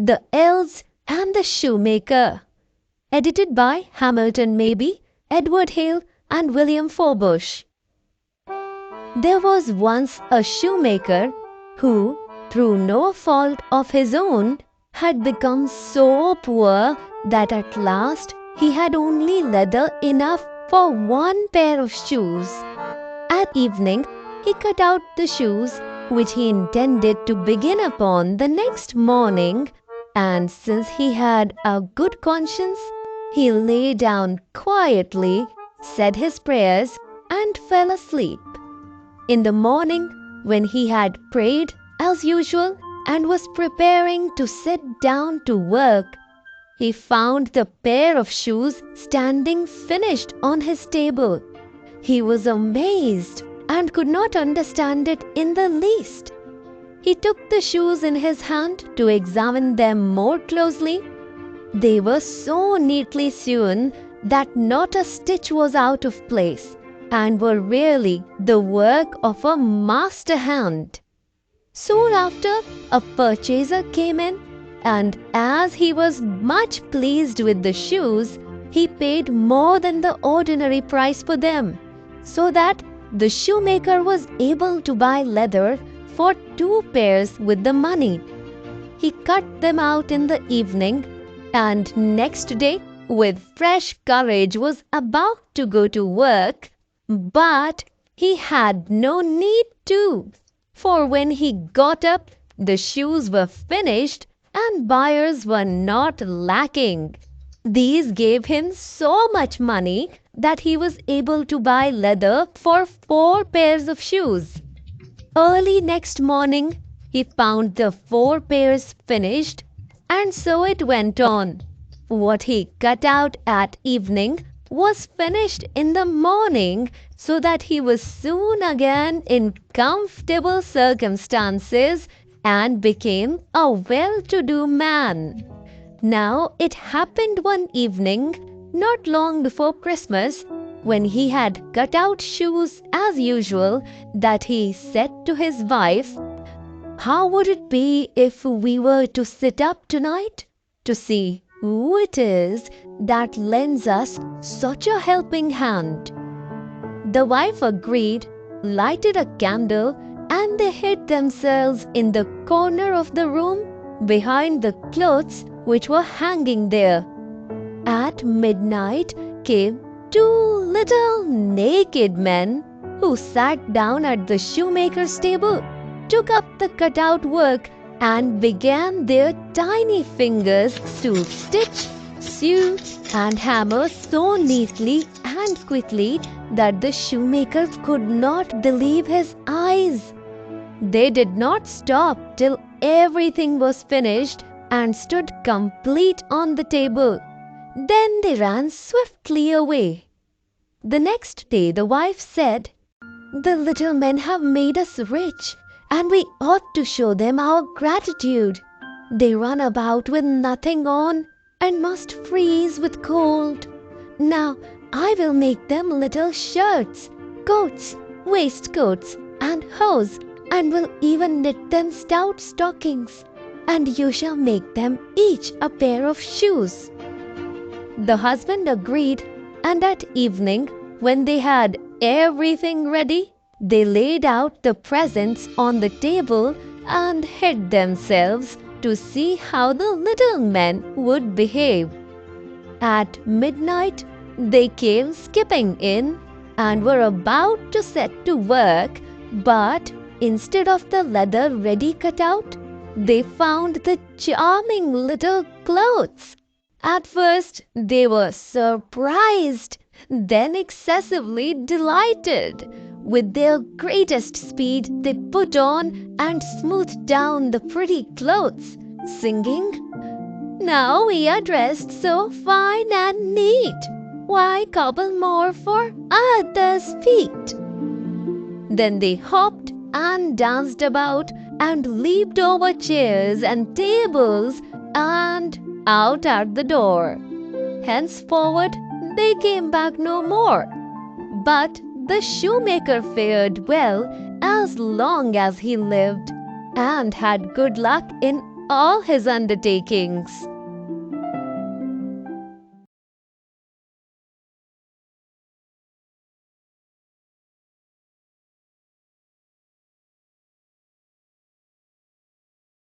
The Elves and the Shoemaker. Edited by Hamilton Mabie, Edward Hale, and William Forbush. There was once a shoemaker who, through no fault of his own, had become so poor that at last he had only leather enough for one pair of shoes. At evening, he cut out the shoes which he intended to begin upon the next morning, and since he had a good conscience, he lay down quietly, said his prayers, and fell asleep. In the morning, when he had prayed as usual and was preparing to sit down to work, he found the pair of shoes standing finished on his table. He was amazed and could not understand it in the least. He took the shoes in his hand to examine them more closely. They were so neatly sewn that not a stitch was out of place, and were really the work of a master hand. Soon after, a purchaser came in, and as he was much pleased with the shoes, he paid more than the ordinary price for them, so that the shoemaker was able to buy leather for 2 pairs with the money. He cut them out in the evening, and next day, with fresh courage, was about to go to work. But he had no need to, for when he got up, the shoes were finished and buyers were not lacking. These gave him so much money that he was able to buy leather for 4 pairs of shoes. Early next morning, he found the 4 pairs finished, and so it went on. What he cut out at evening was finished in the morning, so that he was soon again in comfortable circumstances and became a well-to-do man. Now it happened one evening, not long before Christmas, when he had cut out shoes as usual, that he said to his wife, "How would it be if we were to sit up tonight to see who it is that lends us such a helping hand?" The wife agreed, lighted a candle, and they hid themselves in the corner of the room behind the clothes which were hanging there. At midnight came 2 little naked men who sat down at the shoemaker's table, took up the cutout work, and began their tiny fingers to stitch, sew, and hammer so neatly and quickly that the shoemaker could not believe his eyes. They did not stop till everything was finished and stood complete on the table. Then they ran swiftly away. The next day the wife said, "The little men have made us rich, and we ought to show them our gratitude. They run about with nothing on and must freeze with cold. Now I will make them little shirts, coats, waistcoats, and hose, and will even knit them stout stockings, and you shall make them each a pair of shoes." The husband agreed, and at evening, when they had everything ready, they laid out the presents on the table and hid themselves to see how the little men would behave. At midnight, they came skipping in and were about to set to work, but instead of the leather ready cut out, they found the charming little clothes. At first, they were surprised, then excessively delighted. With their greatest speed, they put on and smoothed down the pretty clothes, singing, "Now we are dressed so fine and neat, why cobble more for others' feet?" Then they hopped and danced about and leaped over chairs and tables and out at the door. Henceforward, they came back no more. But the shoemaker fared well as long as he lived, and had good luck in all his undertakings.